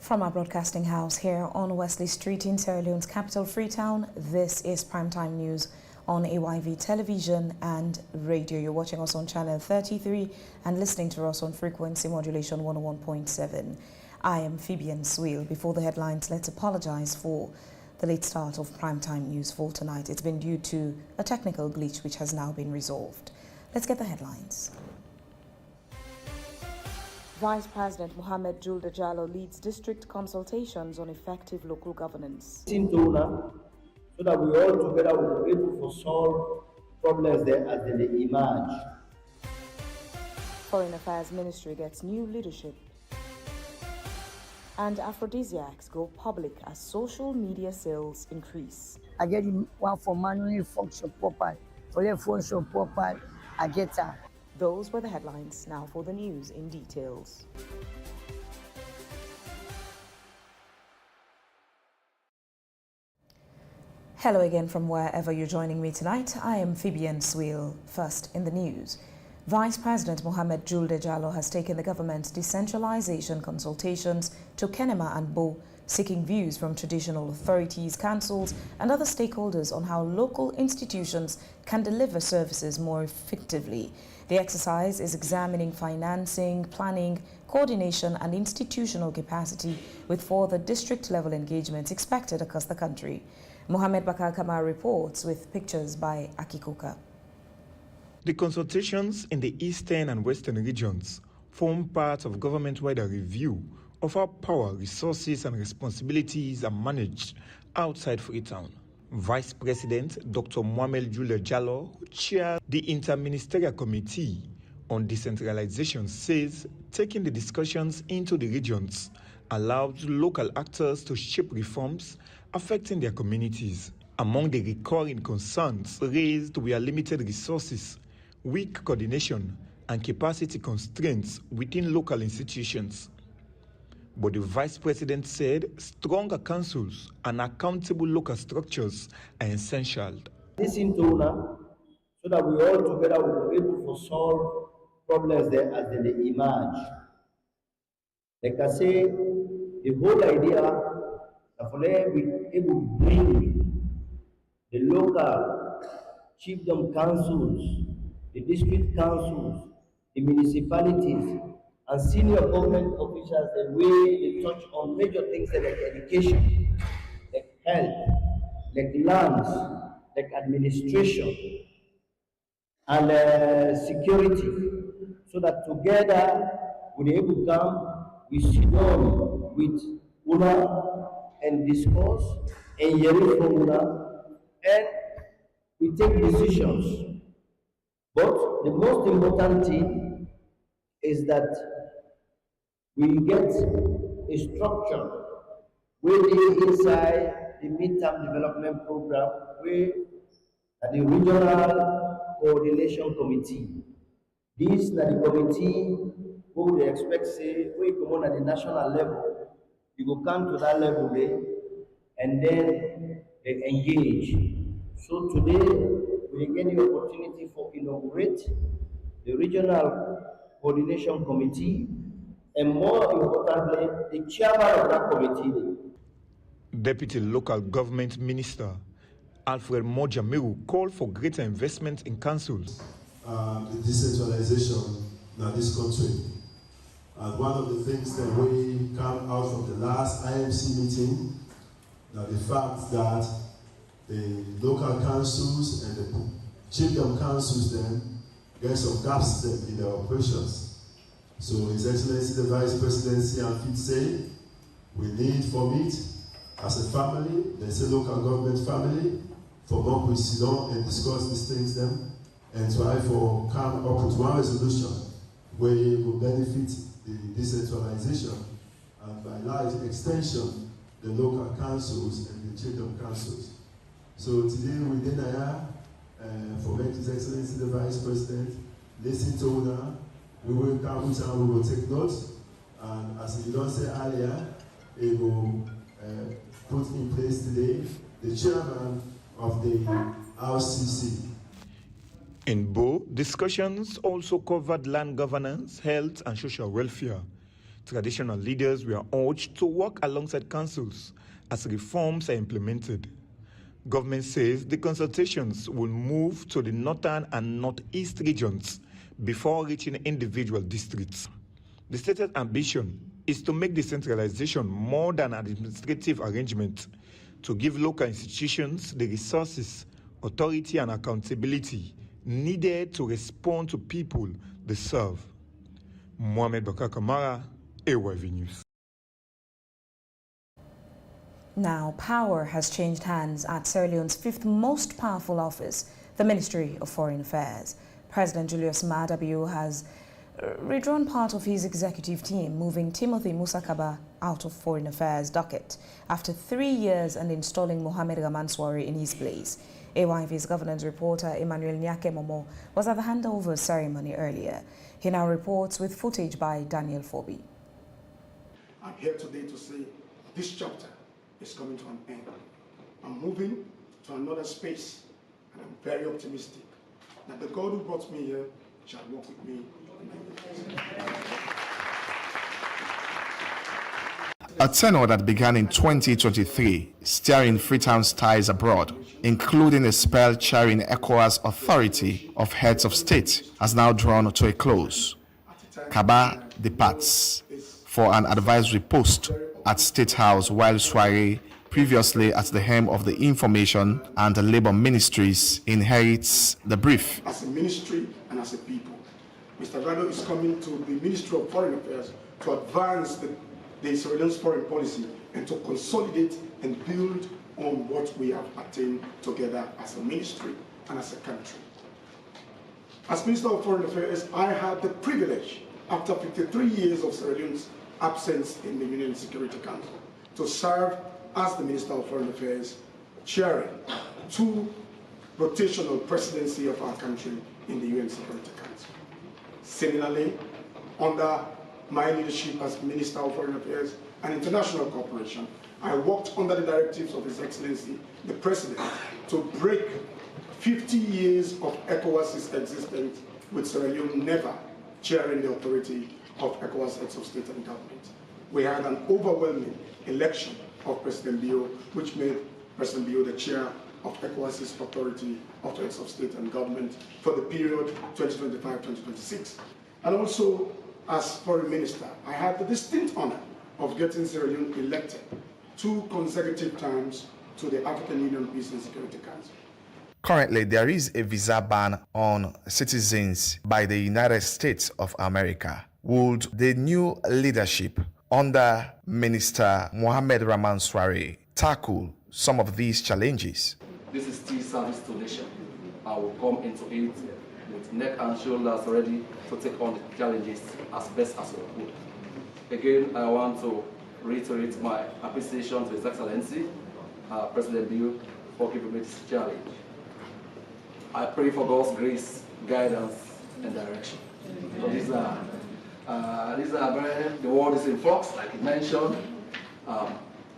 From our broadcasting house here on Wesley Street in Sierra Leone's capital, Freetown, this is Primetime News on AYV television and radio. You're watching us on channel 33 and listening to us on frequency modulation 101.7. I am Phoebe Sweel. Before the headlines, let's apologize for the late start of Primetime News for tonight. It's been due to a technical glitch which has now been resolved. Let's get the headlines. Vice President Mohamed Julde Jallow leads district consultations on effective local governance. So that we all together will be able to solve problems there as they emerge. Foreign Affairs Ministry gets new leadership. And aphrodisiacs go public as social media sales increase. I get one for manually function proper, for the function proper, I get that. Those were the headlines. Now for the news in details. Hello again from wherever you're joining me tonight. I am Phoebe Sweel. First in the news. Vice President Mohamed Julde Jallow has taken the government's decentralization consultations to Kenema and Bo, seeking views from traditional authorities, councils and other stakeholders on how local institutions can deliver services more effectively. The exercise is examining financing, planning, coordination and institutional capacity with further district-level engagements expected across the country. Mohamed Bakar Kamar reports with pictures by Akikoka. The consultations in the eastern and western regions form part of government-wide review of how power, resources and responsibilities are managed outside Freetown. Vice President Dr. Mohamed Julde Jallow, who chaired the Interministerial Committee on Decentralization, says taking the discussions into the regions allows local actors to shape reforms affecting their communities. Among the recurring concerns raised were limited resources, weak coordination and capacity constraints within local institutions. But the Vice President said stronger councils and accountable local structures are essential. Listen to una, so that we all together will be able to solve problems there as they emerge. Like I say, the whole idea of we able to bring the local chiefdom councils, the district councils, the municipalities, and senior government officials, the way they touch on major things like education, like health, like lands, like administration, and security, so that together we're able to come, we sit down with una and discuss and hear from una, and we take decisions. But the most important thing is that we get a structure where inside the midterm development program, where at the regional coordination committee. This is the committee who they expect say we come on at the national level. You go come to that level there, and then they engage. So today we get the opportunity for inaugurate the regional coordination committee, and more importantly, the chairman of that committee. Deputy Local Government Minister Alfred Mojamiru called for greater investment in councils. The decentralization in this country. And one of the things that we come out from the last IMC meeting, that the fact that the local councils and the chiefdom councils then get some gaps in their operations. So His Excellency the Vice Presidency and fit say we need from it as a family, there's a local government family, for more we sit down and discuss these things then and try for come up with one resolution where it will benefit the decentralization and by large extension the local councils and the chiefdom councils. So today we did for His Excellency the Vice President, listen to her, we will come with and we will take notes, and as you don't say earlier, it will put in place today the chairman of the RCC. In Bo, discussions also covered land governance, health and social welfare. Traditional leaders were urged to work alongside councils as reforms are implemented. Government says the consultations will move to the northern and northeast regions before reaching individual districts. The stated ambition is to make decentralization more than an administrative arrangement, to give local institutions the resources, authority and accountability needed to respond to people they serve. Mohamed Bakar Kamara, AYV News. Now, power has changed hands at Sierra Leone's fifth most powerful office, the Ministry of Foreign Affairs. President Julius Maada Bio has redrawn part of his executive team, moving Timothy Musakaba out of Foreign Affairs docket after 3 years and installing Mohamed Ramanswari in his place. AYV's governance reporter Emmanuel Nyake Momo was at the handover ceremony earlier. He now reports with footage by Daniel Fobi. I'm here today to say this chapter is coming to an end. I'm moving to another space, and I'm very optimistic that the God who brought me here shall walk with me. A tenure that began in 2023, steering Freetown's ties abroad, including a spell chairing ECOWAS Authority of Heads of State, has now drawn to a close. Kaba departs for an advisory post at State House, while Sware, previously at the helm of the Information and the Labour Ministries, inherits the brief. As a ministry and as a people, Mr. Rado is coming to the Ministry of Foreign Affairs to advance the Sierra Leone's foreign policy and to consolidate and build on what we have attained together as a ministry and as a country. As Minister of Foreign Affairs, I had the privilege, after 53 years of Sierra Leone's absence in the UN Security Council, to serve as the Minister of Foreign Affairs, chairing 2 rotational presidency of our country in the UN Security Council. Similarly, under my leadership as Minister of Foreign Affairs and International Cooperation, I worked under the directives of His Excellency, the President, to break 50 years of ECOWAS's existence, with Sierra Leone never chairing the authority of ECOWAS heads of state and government. We had an overwhelming election of President Bio, which made President Bio the chair of ECOWAS's authority of heads of state and government for the period 2025-2026. And also, as Foreign Minister, I had the distinct honor of getting Sierra Leone elected 2 consecutive times to the African Union Peace and Security Council. Currently, there is a visa ban on citizens by the United States of America. Would the new leadership under Minister Mohamed Ramanswari tackle some of these challenges? This is still service to nation. I will come into it with neck and shoulders ready to take on the challenges as best as we could. Again, I want to reiterate my appreciation to His Excellency, President Bio, for giving me this challenge. I pray for God's grace, guidance, and direction. So these are the world is in flux, like he mentioned.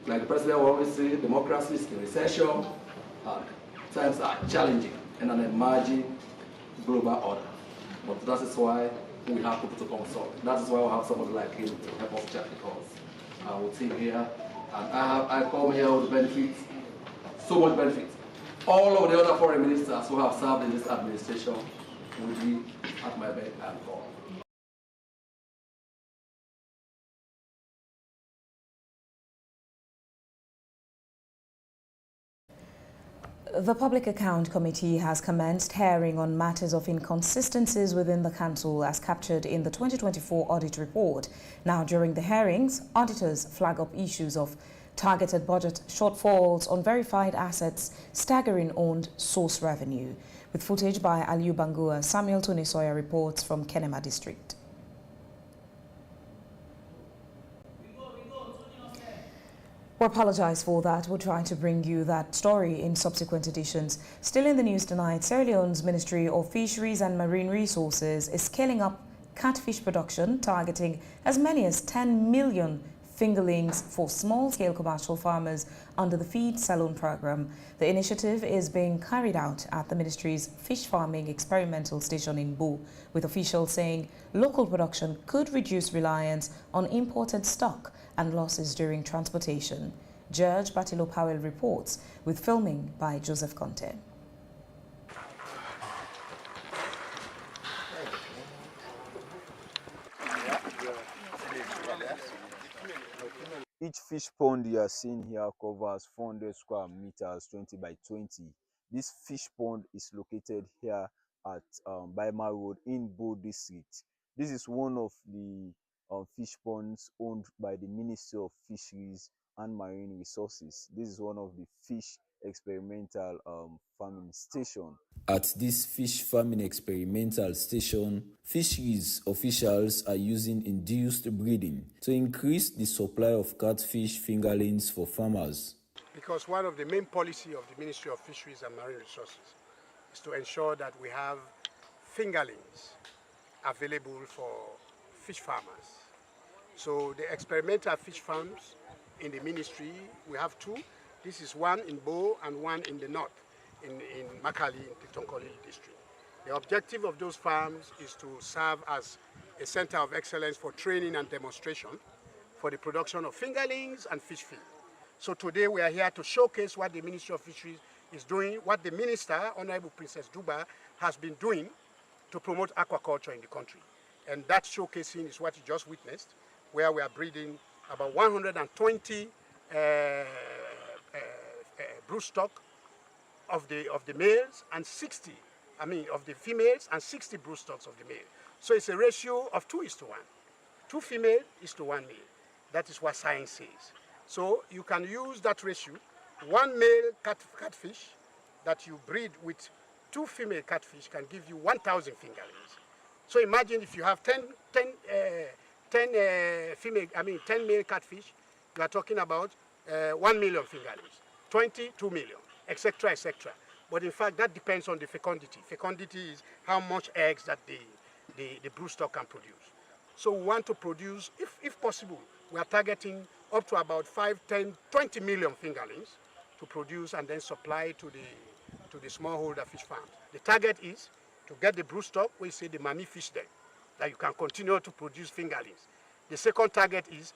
Like the President will always say, democracy is in recession. Times are challenging and an emerging global order. But that is why we have people to consult. That is why we have somebody like him to help us check the cause. With him here, and I come here with benefits, so much benefit. All of the other foreign ministers who have served in this administration will be at my beck and call. The Public Account Committee has commenced hearing on matters of inconsistencies within the Council as captured in the 2024 audit report. Now, during the hearings, auditors flag up issues of targeted budget shortfalls on verified assets, staggering owned source revenue. With footage by Aliu Bangua, Samuel Tony Sawyer reports from Kenema District. We apologize for that. We'll try to bring you that story in subsequent editions. Still in the news tonight, Sierra Leone's Ministry of Fisheries and Marine Resources is scaling up catfish production, targeting as many as 10 million fingerlings for small-scale commercial farmers under the Feed Saloon program. The initiative is being carried out at the ministry's fish farming experimental station in Bo, with officials saying local production could reduce reliance on imported stock and losses during transportation. Judge Batilo Powell reports, with filming by Joseph Conte. Each fish pond you are seeing here covers 400 square meters, 20 by 20. This fish pond is located here at Baima Road in Bo District. This is one of the fish ponds owned by the Ministry of Fisheries and Marine Resources. This is one of the fish experimental farming station. At this fish farming experimental station, fisheries officials are using induced breeding to increase the supply of catfish fingerlings for farmers. Because one of the main policy of the Ministry of Fisheries and Marine Resources is to ensure that we have fingerlings available for fish farmers. So the experimental fish farms in the ministry, we have two. This is one in Bo and one in the north, in Makali, in the Tonkoli district. The objective of those farms is to serve as a center of excellence for training and demonstration for the production of fingerlings and fish feed. So today we are here to showcase what the Ministry of Fisheries is doing, what the Minister, Honorable Princess Duba, has been doing to promote aquaculture in the country. And that showcasing is what you just witnessed, where we are breeding about 120 broodstock of the males and 60, of the females and 60 broodstocks of the male. So it's a ratio of 2:1. 2 female is to 1 male. That is what science says. So you can use that ratio, 1 male catfish that you breed with 2 female catfish can give you 1,000 fingerlings. So imagine if you have 10 male catfish, you are talking about 1 million fingerlings, 20, 2 million, etc., etc. But in fact, that depends on the fecundity. Fecundity is how much eggs that the broodstock can produce. So we want to produce, if possible, we are targeting up to about 5, 10, 20 million fingerlings to produce and then supply to the smallholder fish farms. The target is to get the broodstock, we say the mammy fish then, that you can continue to produce fingerlings. The second target is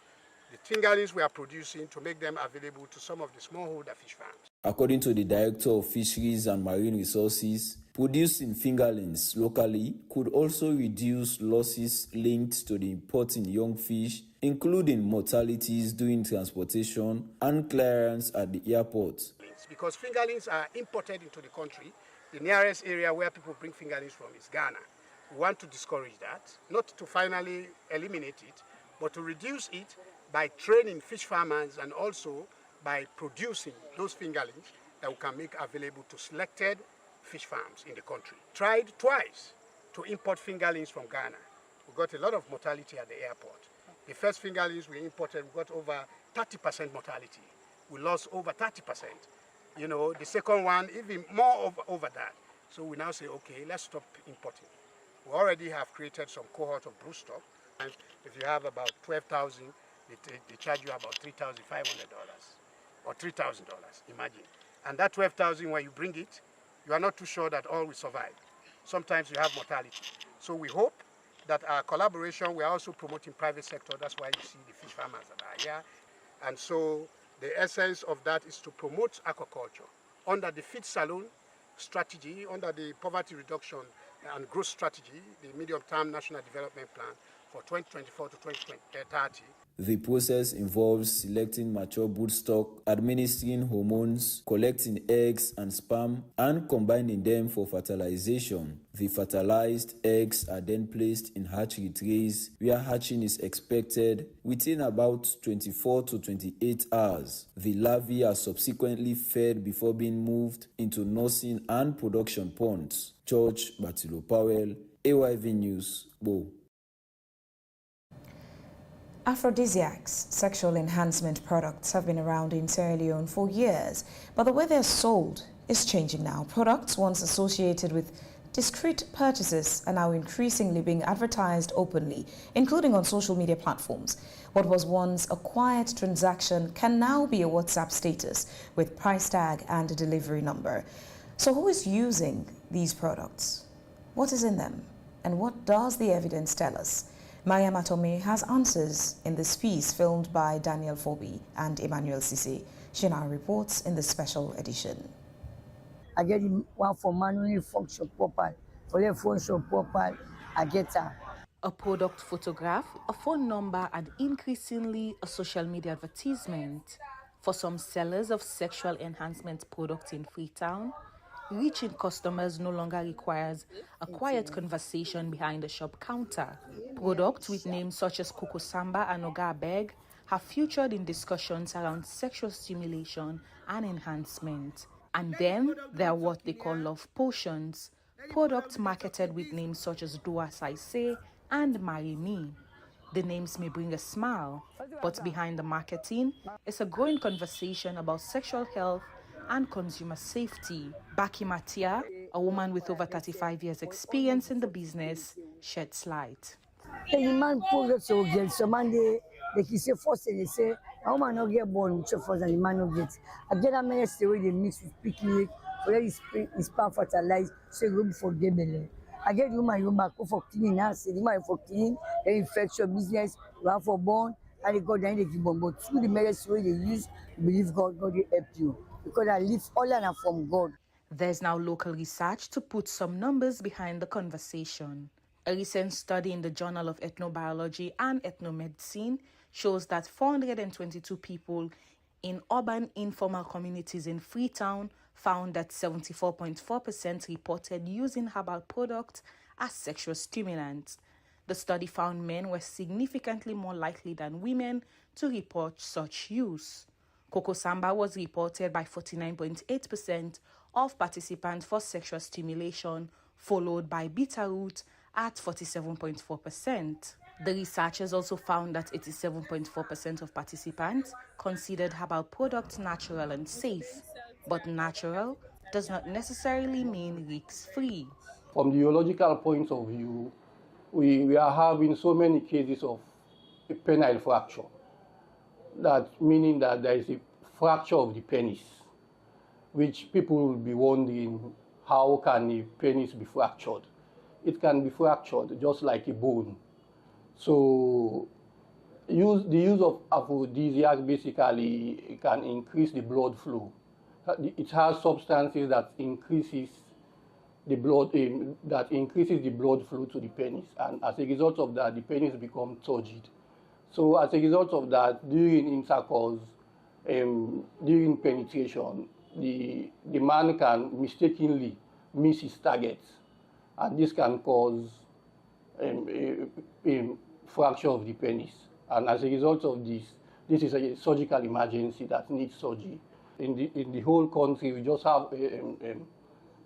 the fingerlings we are producing to make them available to some of the smallholder fish farms. According to the Director of Fisheries and Marine Resources, producing fingerlings locally could also reduce losses linked to the importing young fish, including mortalities during transportation and clearance at the airport. Because fingerlings are imported into the country, the nearest area where people bring fingerlings from is Ghana. We want to discourage that, not to finally eliminate it, but to reduce it by training fish farmers and also by producing those fingerlings that we can make available to selected fish farms in the country. Tried twice to import fingerlings from Ghana. We got a lot of mortality at the airport. The first fingerlings we imported, we got over 30% mortality. We lost over 30%. You know, the second one, even more over that. So we now say, okay, let's stop importing. We already have created some cohort of broodstock, and if you have about 12,000, they charge you about $3,500 or $3,000, imagine. And that 12,000, when you bring it, you are not too sure that all will survive. Sometimes you have mortality. So we hope that our collaboration, we are also promoting private sector. That's why you see the fish farmers that are here. And so the essence of that is to promote aquaculture under the Feed Saloon strategy, under the poverty reduction and growth strategy, the medium-term national development plan for 2024 to 2030. The process involves selecting mature broodstock, administering hormones, collecting eggs and sperm, and combining them for fertilization. The fertilized eggs are then placed in hatchery trays, where hatching is expected within about 24 to 28 hours. The larvae are subsequently fed before being moved into nursing and production ponds. George Batilo Powell, AYV News, Bo. Aphrodisiacs, sexual enhancement products, have been around in Sierra Leone for years, but the way they're sold is changing now. Products once associated with Discrete purchases are now increasingly being advertised openly, including on social media platforms. What was once a quiet transaction can now be a WhatsApp status with price tag and delivery number. So who is using these products? What is in them? And what does the evidence tell us? Mariam Atome has answers in this piece filmed by Daniel Fobi and Emmanuel Sisi. She now reports in the special edition. I get one for manually function proper, for the function proper, I get her. A product photograph, a phone number, and increasingly a social media advertisement. For some sellers of sexual enhancement products in Freetown, reaching customers no longer requires a quiet conversation behind the shop counter. Products with names such as Coco Samba and Oga Beg have featured in discussions around sexual stimulation and enhancement. And then there are what they call love potions, products marketed with names such as Dua Saise and Marry Me. The names may bring a smile, but behind the marketing is a growing conversation about sexual health and consumer safety. Baki Matia, a woman with over 35 years experience in the business, sheds light. The man progress so get so man they say first they say a woman not get born with first and the man not get. I get a man say they mix with picnic, for that is part fertilized, so room for gebele. I get woman you back for cleaning house, the man for clean, they infection business, one for born, and they go down they give born. But through the medicine way they use, believe God will help you. Because I live all and from God. There's now local research to put some numbers behind the conversation. A recent study in the Journal of Ethnobiology and Ethnomedicine shows that 422 people in urban informal communities in Freetown found that 74.4% reported using herbal products as sexual stimulants. The study found men were significantly more likely than women to report such use. Coco Samba was reported by 49.8% of participants for sexual stimulation, followed by Bitterroot at 47.4%. The researchers also found that 87.4% of participants considered herbal products natural and safe. But natural does not necessarily mean risk-free. From the urological point of view, we are having so many cases of a penile fracture. That meaning that there is a fracture of the penis, which people will be wondering, how can a penis be fractured? It can be fractured just like a bone. So the use of aphrodisiacs basically can increase the blood flow. It has substances that increases the blood flow to the penis, and as a result of that, the penis becomes turgid. So as a result of that, during intercourse, during penetration, the man can mistakenly miss his target, and this can cause a fracture of the penis. And as a result of this is a surgical emergency that needs surgery. In the whole country, we just have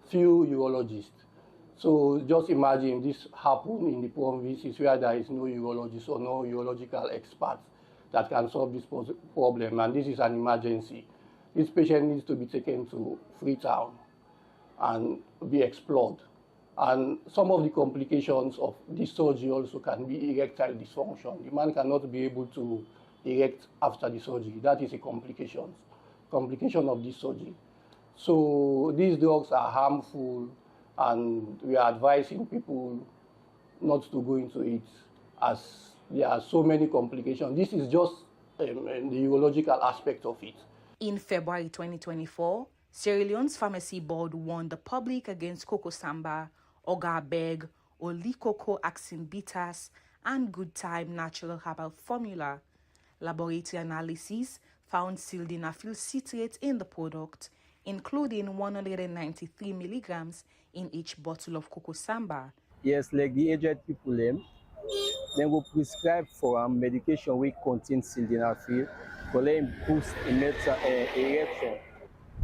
few urologists. So just imagine this happen in the provinces where there is no urologist or no urological expert that can solve this problem, and this is an emergency. This patient needs to be taken to Freetown and be explored. And some of the complications of this surgery also can be erectile dysfunction. The man cannot be able to erect after the surgery. That is a complication of this surgery. So these drugs are harmful, and we are advising people not to go into it as there are so many complications. This is just the urological aspect of it. In February 2024, Sierra Leone's Pharmacy Board warned the public against Coco Samba, Oga Beg, Oli Coco Axin Bitters, and Good Time Natural Herbal Formula. Laboratory analyses found sildenafil citrate in the product, including 193 milligrams in each bottle of Coco Samba. Yes, like the aged people, then will prescribe for medication which contains sildenafil to let him boost erection.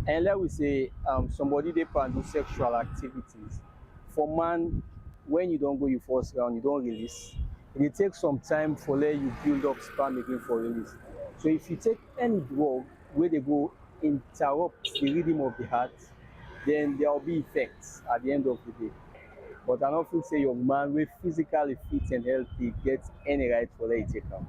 And let we say somebody they can do sexual activities. For man, when you don't go your first round, you don't release. It takes some time for let you build up sperm again for release. So if you take any drug where they go interrupt the rhythm of the heart, then there will be effects at the end of the day. But I don't feel say young man with physically fit and healthy gets any right for that take am.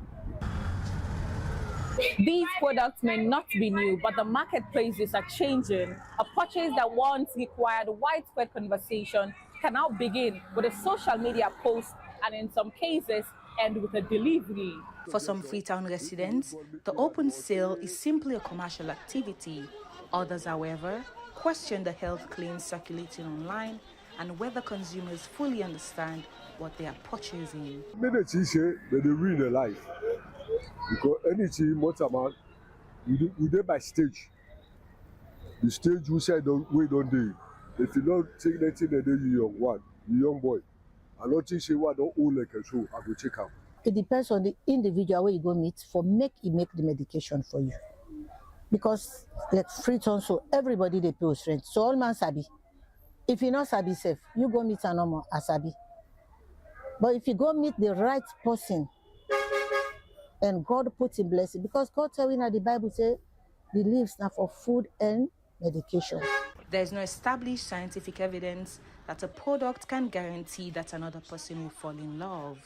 These products may not be new, but the marketplaces are changing. A purchase that once required widespread conversation can now begin with a social media post and in some cases end with a delivery. For some Freetown residents, the open sale is simply a commercial activity. Others, however, question the health claims circulating online and whether consumers fully understand what they are purchasing. Many things say that they win their life because anything man, we dey by stage. The stage we say we don't do. If you don't take anything that you young one, you young boy, I don't think say what don't own like a show. I go check out. It depends on the individual where you go meet for make the medication for you. Because like Freetown, so everybody they pay with rent. So all man sabi. If you not sabi safe, you go meet a normal asabi. But if you go meet the right person and God put in blessing, because God tell you in the Bible say the leaves now for food and medication. There is no established scientific evidence that a product can guarantee that another person will fall in love.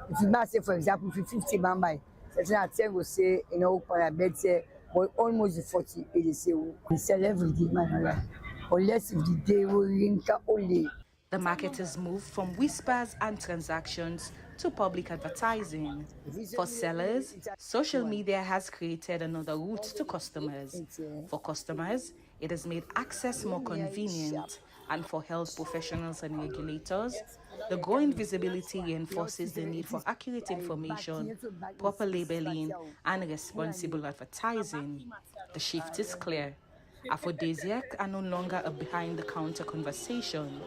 If you not say, for example, if you 50 man buy, certain 10 will say, you know, I bet say, but almost 40, they say, we sell every day, man. Unless if the day will link only. The market has moved from whispers and transactions to public advertising. For sellers, social media has created another route to customers. For customers, it has made access more convenient. And for health professionals and regulators, the growing visibility reinforces the need for accurate information, proper labeling, and responsible advertising. The shift is clear. Aphrodisiacs are no longer a behind-the-counter conversation.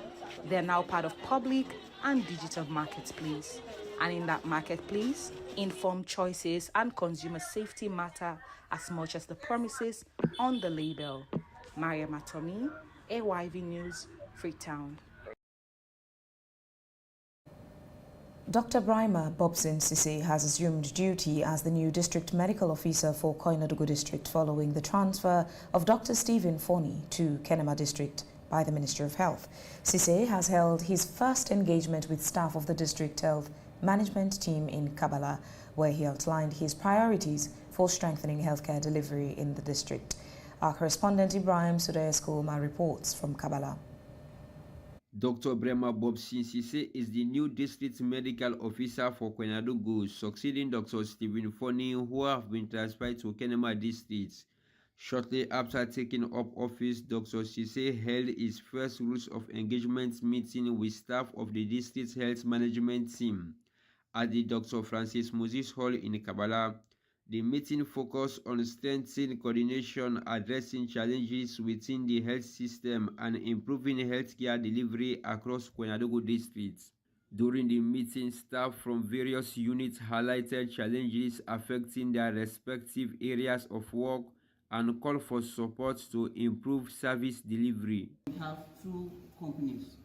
They are now part of public and digital marketplace. And in that marketplace, informed choices and consumer safety matter as much as the promises on the label. Maria Matomi, AYV News, Freetown. Dr. Brima Bobson Sise has assumed duty as the new district medical officer for Koinadugu district following the transfer of Dr. Stephen Foni to Kenema district by the Ministry of Health. Sise has held his first engagement with staff of the district health management team in Kabala, where he outlined his priorities for strengthening healthcare delivery in the district. Our correspondent Ibrahim Sudayeskoma reports from Kabala. Dr. Brema Bobson Sise is the new district medical officer for Koinadugu, succeeding Dr. Stephen Foni, who have been transferred to Kenema district. Shortly after taking up office, Dr. Sise held his first rules of engagement meeting with staff of the district health management team at the Dr. Francis Moses Hall in Kabala. The meeting focused on strengthening coordination, addressing challenges within the health system, and improving healthcare delivery across Koinadugu districts. During the meeting, staff from various units highlighted challenges affecting their respective areas of work and called for support to improve service delivery. We have two companies,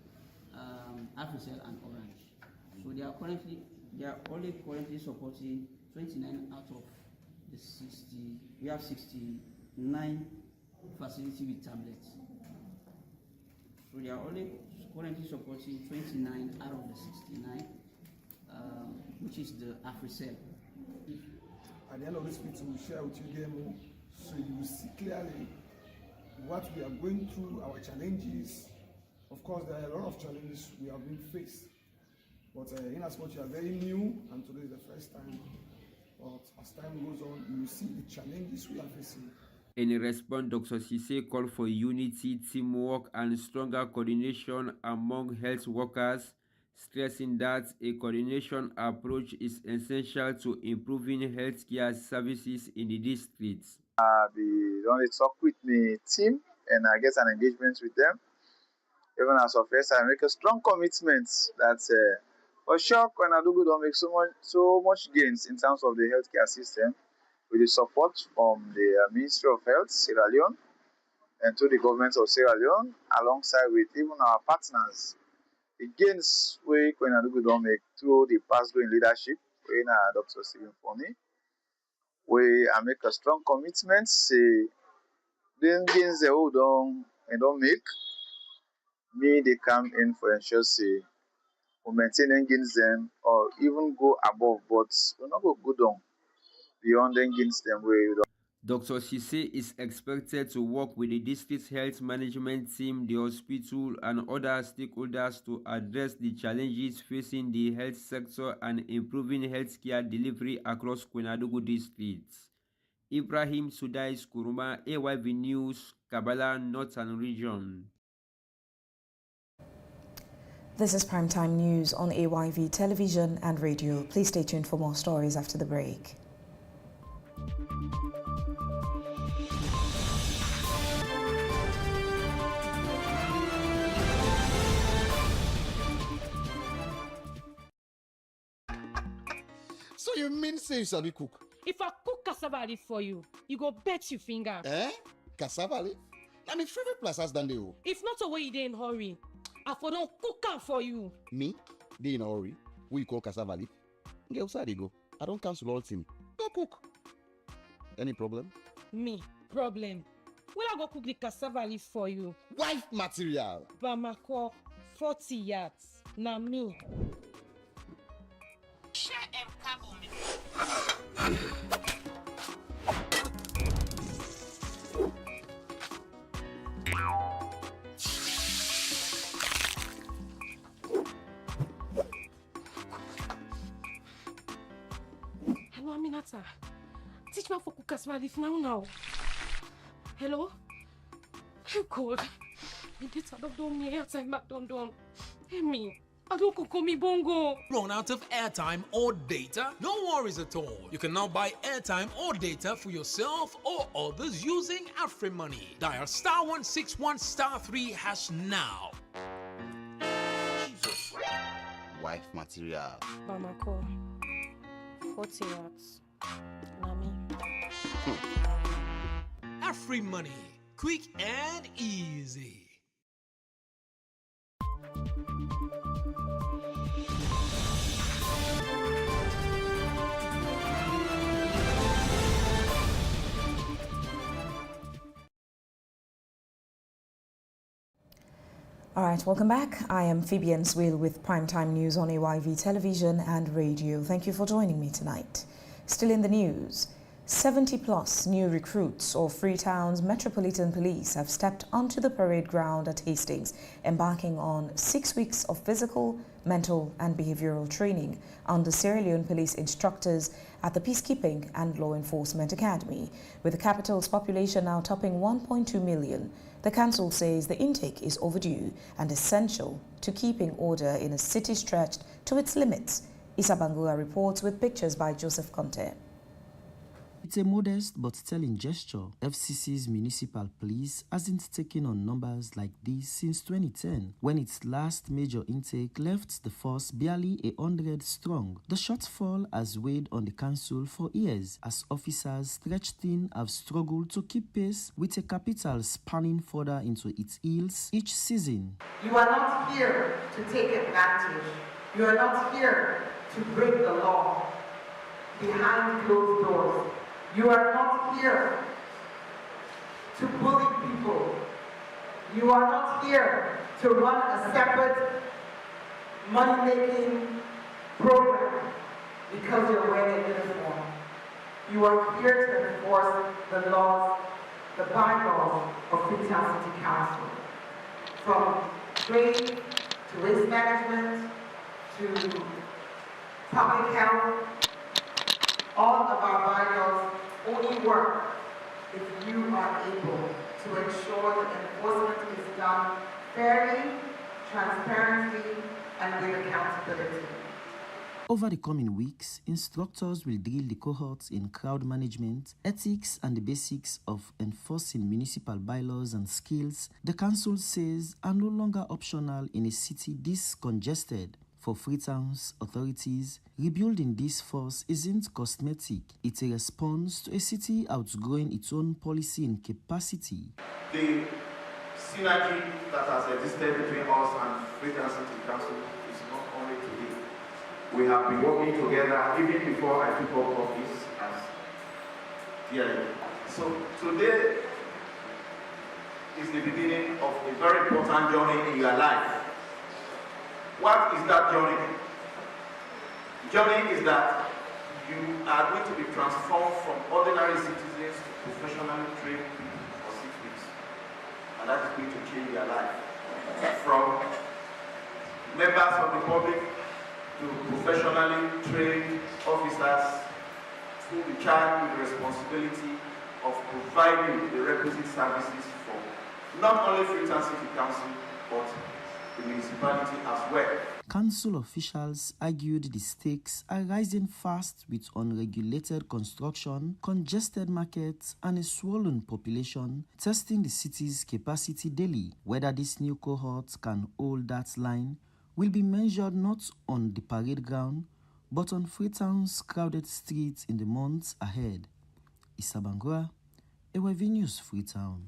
Africell and Orange. So they are only currently supporting 29 out of the 60. We have 69 facilities with tablets. So they are only currently supporting 29 out of the 69, which is the Africell. At the end of this meeting, we'll share with you again, so you will see clearly what we are going through, our challenges. Of course, there are a lot of challenges we have been faced. But in as much you are very new, and today is the first time, but as time goes on, you will see the challenges we are facing. In response, Dr. Sise called for unity, teamwork, and stronger coordination among health workers, stressing that a coordination approach is essential to improving healthcare services in the districts. They only talk with me team and I get an engagement with them. Even as of first, I make a strong commitment that for sure Koinadugu don't make so much gains in terms of the healthcare system with the support from the Ministry of Health, Sierra Leone, and to the government of Sierra Leone, alongside with even our partners. The gains we Koinadugu don't make through the past-going leadership in Dr. Stephen Foni. We make a strong commitment, say, the gains they don't make, me they come in for ensure, say, we maintain against them or even go above, but we're not going to go down beyond against them. Dr. Sise is expected to work with the district health management team, the hospital, and other stakeholders to address the challenges facing the health sector and improving healthcare delivery across Kwenadogo district. Ibrahim Sudais Kuruma, AYV News, Kabbalah Northern Region. This is Primetime News on AYV Television and Radio. Please stay tuned for more stories after the break. So you mean say you sabi cook? If I cook cassava leaf for you, you go bet your finger. Eh? Cassava leaf? Na my favorite places than they. If not a way you dey in hurry, I for don't cook am for you. Me? Dey in a hurry? Who you call cassava leaf? Get outside they go. I don't cancel all thing. Go cook. Any problem? Me? Problem. Will I go cook the cassava leaf for you? Wife material. Bamako, 40 yards. Na me. Hello, Aminata. Teach me how to cook cassava leaf now. Hello? I'm cold. The data don't do me airtime back don't. Hey me. I don't cook me bongo. Run out of airtime or data? No worries at all. You can now buy airtime or data for yourself or others using AfriMoney. Dial *161*3# now. Jesus. Wife material. Bamako. 40 yards. Nami. AfriMoney. Quick and easy. All right, welcome back. I am Phoebe Nswil with Primetime News on AYV Television and Radio. Thank you for joining me tonight. Still in the news, 70+ new recruits of Freetown's Metropolitan Police have stepped onto the parade ground at Hastings, embarking on 6 weeks of physical, mental and behavioral training under Sierra Leone police instructors at the Peacekeeping and Law Enforcement Academy. With the capital's population now topping 1.2 million, the council says the intake is overdue and essential to keeping order in a city stretched to its limits. Issa Bangura reports with pictures by Joseph Conte. It's a modest but telling gesture. FCC's municipal police hasn't taken on numbers like this since 2010, when its last major intake left the force barely 100 strong. The shortfall has weighed on the council for years, as officers stretched thin have struggled to keep pace with a capital spanning further into its heels each season. You are not here to take advantage. You are not here to break the law behind closed doors. You are not here to bully people. You are not here to run a separate money-making program because you're wearing a uniform. You are here to enforce the laws, the bylaws of Freetown City Council. From trade to waste management to public health, all of our bylaws only work if you are able to ensure that enforcement is done fairly, transparently, and with accountability. Over the coming weeks, instructors will drill the cohorts in crowd management, ethics, and the basics of enforcing municipal bylaws and skills the council says are no longer optional in a city this congested. For Freetown's authorities, rebuilding this force isn't cosmetic. It's a response to a city outgrowing its own policy and capacity. The synergy that has existed between us and Freetown City Council is not only today. We have been working together even before I took up office as DLE. So today is the beginning of a very important journey in your life. What is that journey? Journey is that you are going to be transformed from ordinary citizens to professionally trained people for 6 weeks. And that is going to change their life. From members of the public to professionally trained officers who will be charged with the responsibility of providing the requisite services for not only Freetown City Council, but the municipality as well. Council officials argued the stakes are rising fast with unregulated construction, congested markets, and a swollen population, testing the city's capacity daily. Whether this new cohort can hold that line will be measured not on the parade ground, but on Freetown's crowded streets in the months ahead. Issa Bangura, AYV News, Freetown.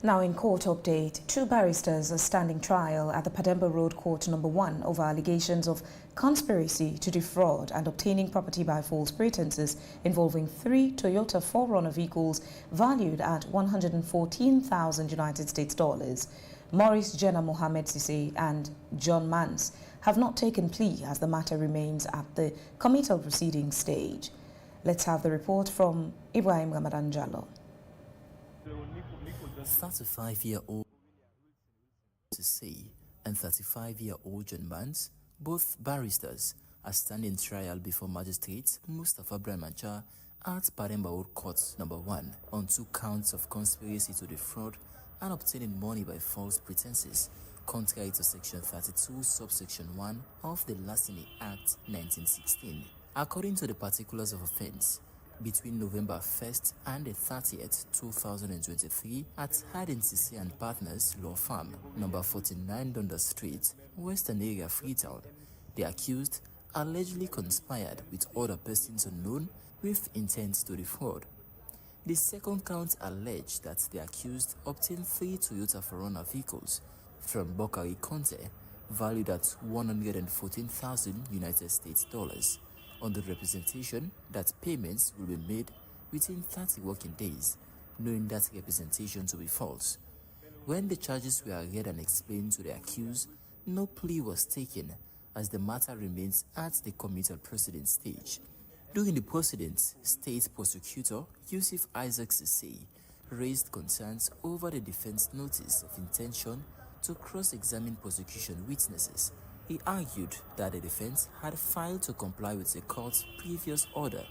Now in court update, 2 barristers are standing trial at the Pademba Road Court No. 1 over allegations of conspiracy to defraud and obtaining property by false pretenses involving 3 Toyota 4Runner vehicles valued at $114,000 United States dollars. Maurice Jenna Mohammed Sise and John Mans have not taken plea as the matter remains at the committal proceeding stage. Let's have the report from Ibrahim Ramadan Jallo. 35-year-old Sise and 35-year-old John Mans, both barristers, are standing trial before Magistrate Mustafa Brahmancha at Pademba Road Court No. 1 on 2 counts of conspiracy to defraud and obtaining money by false pretenses, contrary to Section 32, Subsection 1 of the Larceny Act 1916. According to the particulars of offense, between November 1st and the 30th, 2023, at Hayden Sise and Partners Law Firm, number 49 Dundas Street, Western Area, Freetown, the accused allegedly conspired with other persons unknown with intent to defraud. The second count alleged that the accused obtained 3 Toyota 4Runner vehicles from Bokari Conte, valued at $114,000 United States dollars, on the representation that payments will be made within 30 working days, knowing that representation to be false. When the charges were read and explained to the accused, no plea was taken as the matter remains at the committal proceeding stage. During the proceedings, State Prosecutor Yusuf Isaac Sise raised concerns over the defense notice of intention to cross-examine prosecution witnesses. He argued that the defense had failed to comply with the court's previous order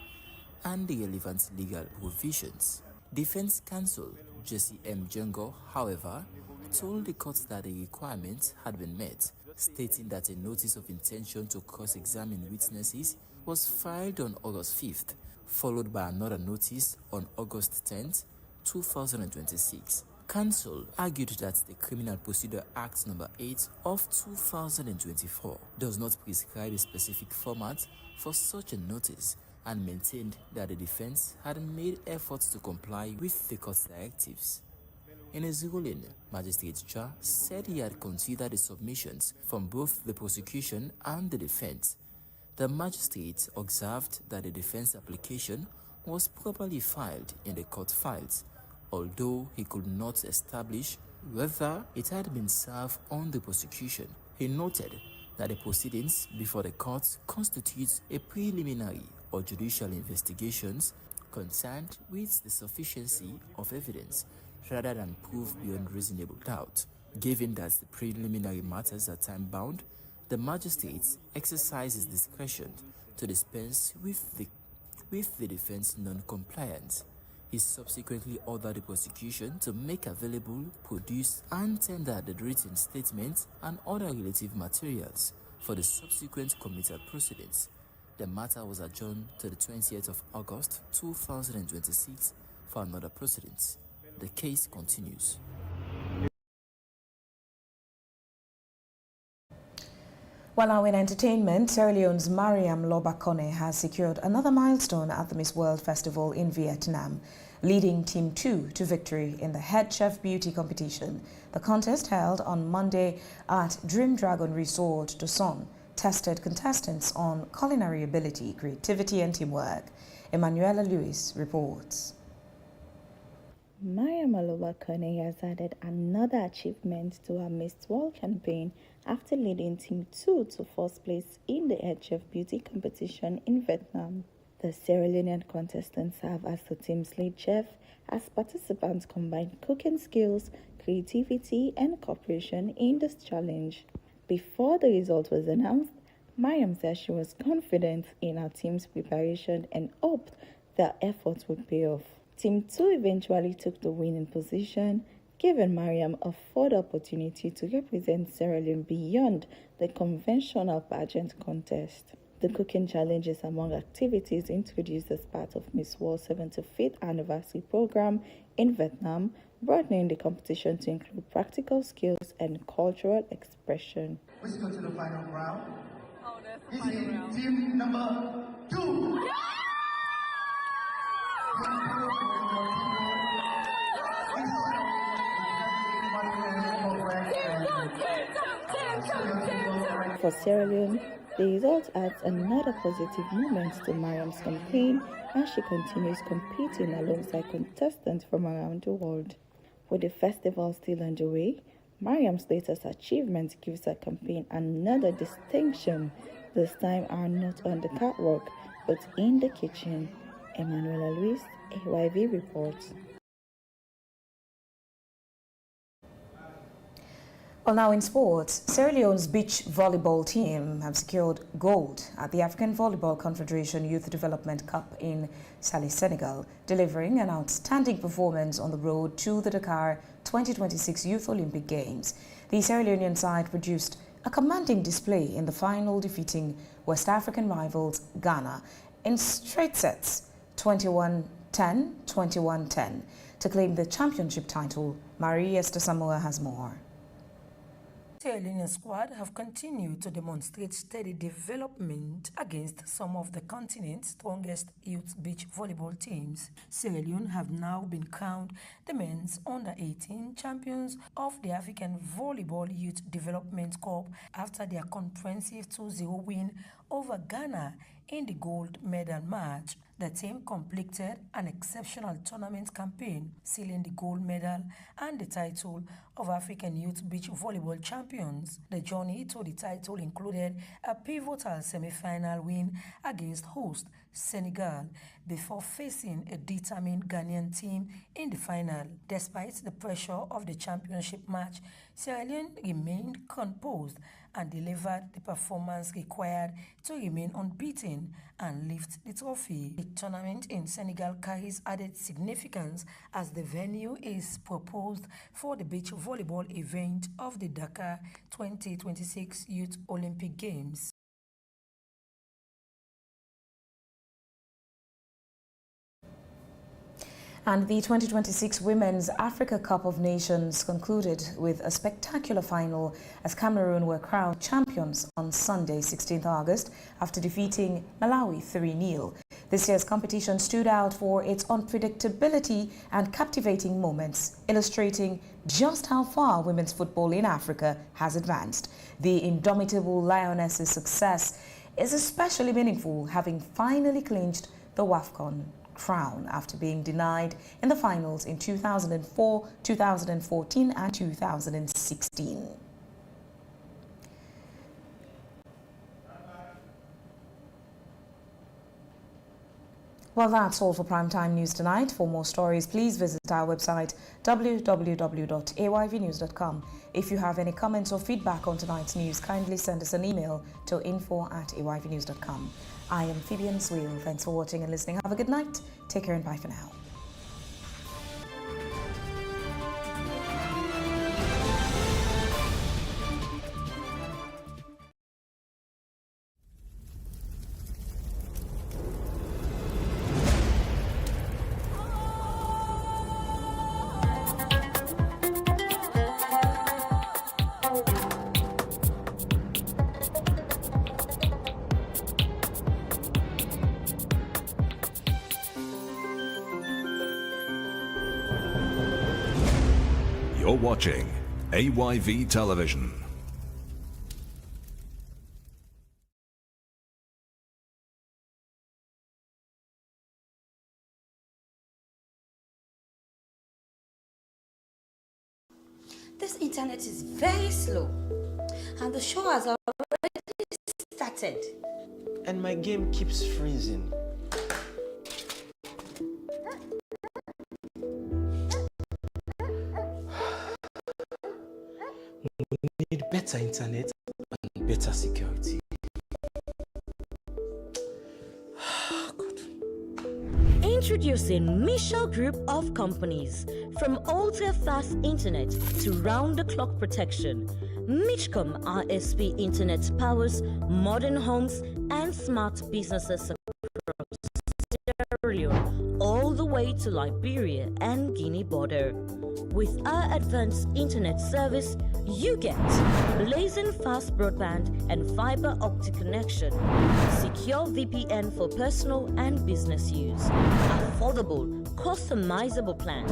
and the relevant legal provisions. Defense counsel Jesse M. Jengo, however, told the court that the requirements had been met, stating that a notice of intention to cross-examine witnesses was filed on August 5th, followed by another notice on August 10th, 2026. Counsel argued that the Criminal Procedure Act No. 8 of 2024 does not prescribe a specific format for such a notice and maintained that the defense had made efforts to comply with the court's directives. In his ruling, Magistrate Cha said he had considered the submissions from both the prosecution and the defense. The magistrate observed that the defense application was properly filed in the court files, although he could not establish whether it had been served on the prosecution. He noted that the proceedings before the court constitutes a preliminary or judicial investigations concerned with the sufficiency of evidence rather than proof beyond reasonable doubt. Given that the preliminary matters are time-bound, the magistrate exercises discretion to dispense with the defense non-compliance. He subsequently ordered the prosecution to make available, produce, and tender the written statements and other relative materials for the subsequent committal proceedings. The matter was adjourned to the 20th of August 2026 for another proceedings. The case continues. While now in entertainment, Sierra Leone's Mariam Lobakone has secured another milestone at the Miss World Festival in Vietnam, leading Team 2 to victory in the Head Chef Beauty competition. The contest, held on Monday at Dream Dragon Resort, Tucson, tested contestants on culinary ability, creativity and teamwork. Emanuela Lewis reports. Mariam Aloba-Kone has added another achievement to her Miss World campaign after leading Team 2 to first place in the Head Chef Beauty competition in Vietnam. The Sierra Leonean contestants serve as the team's lead chef as participants combine cooking skills, creativity, and cooperation in this challenge. Before the result was announced, Mariam said she was confident in her team's preparation and hoped their efforts would pay off. Team 2 eventually took the winning position, giving Mariam a further opportunity to represent Sierra Leone beyond the conventional pageant contest. The cooking challenge is among activities introduced as part of Miss World 75th anniversary program in Vietnam, broadening the competition to include practical skills and cultural expression. Let's go to the final round. This is team number 2. For Sierra Leone, the result adds another positive moment to Mariam's campaign as she continues competing alongside contestants from around the world. With the festival still underway, Mariam's latest achievement gives her campaign another distinction, this time not on the catwalk, but in the kitchen. Emanuela Luis, AYV reports. Well, now in sports, Sierra Leone's beach volleyball team have secured gold at the African Volleyball Confederation Youth Development Cup in Saly, Senegal, delivering an outstanding performance on the road to the Dakar 2026 Youth Olympic Games. The Sierra Leonean side produced a commanding display in the final, defeating West African rivals Ghana in straight sets 21-10, 21-10 to claim the championship title. Marie Esther Samoa has more. The Sierra Leonean squad have continued to demonstrate steady development against some of the continent's strongest youth beach volleyball teams. Sierra Leone have now been crowned the men's under-18 champions of the African Volleyball Youth Development Cup after their comprehensive 2-0 win over Ghana in the gold medal match. The team completed an exceptional tournament campaign, sealing the gold medal and the title of African Youth Beach Volleyball Champions. The journey to the title included a pivotal semi-final win against host Senegal before facing a determined Ghanaian team in the final. Despite the pressure of the championship match, Sierra Leone remained composed and delivered the performance required to remain unbeaten and lift the trophy. The tournament in Senegal carries added significance as the venue is proposed for the beach volleyball event of the Dakar 2026 Youth Olympic Games. And the 2026 Women's Africa Cup of Nations concluded with a spectacular final as Cameroon were crowned champions on Sunday, 16th August, after defeating Malawi 3-0. This year's competition stood out for its unpredictability and captivating moments, illustrating just how far women's football in Africa has advanced. The indomitable Lionesses' success is especially meaningful, having finally clinched the WAFCON crown after being denied in the finals in 2004, 2014 and 2016. Well, that's all for Primetime News tonight. For more stories, please visit our website www.ayvnews.com. If you have any comments or feedback on tonight's news, kindly send us an email to info@ayvnews.com. I am Phoebe Swiel. Thanks for watching and listening. Have a good night. Take care and bye for now. You're watching AYV Television. This internet is very slow. And the show has already started. And my game keeps freezing. We need better internet and better security. Introducing Michel Group of Companies. From ultra-fast internet to round-the-clock protection, Michcom RSP Internet powers modern homes and smart businesses across Sierra Leone, all the way to Liberia and Guinea border. With our advanced internet service, you get blazing fast broadband and fiber optic connection, secure VPN for personal and business use, affordable, customizable plans,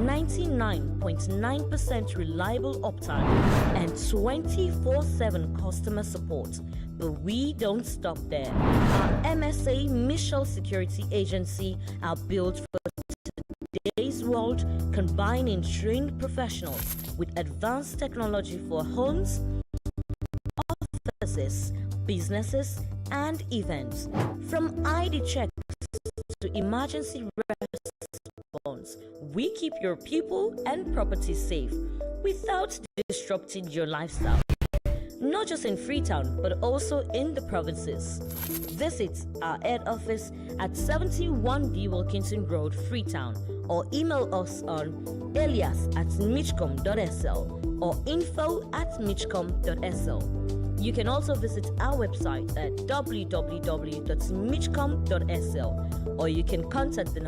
99.9% reliable uptime, and 24/7 customer support. But we don't stop there. Our MSA Michel Security Agency are built for today's world, combining trained professionals with advanced technology for homes, offices, businesses, and events. From ID checks to emergency response, we keep your people and property safe without disrupting your lifestyle. Not just in Freetown, but also in the provinces. Visit our head office at 71B Wilkinson Road, Freetown, or email us on elias@michcom.sl or info@michcom.sl. You can also visit our website at www.michcom.sl, or you can contact the number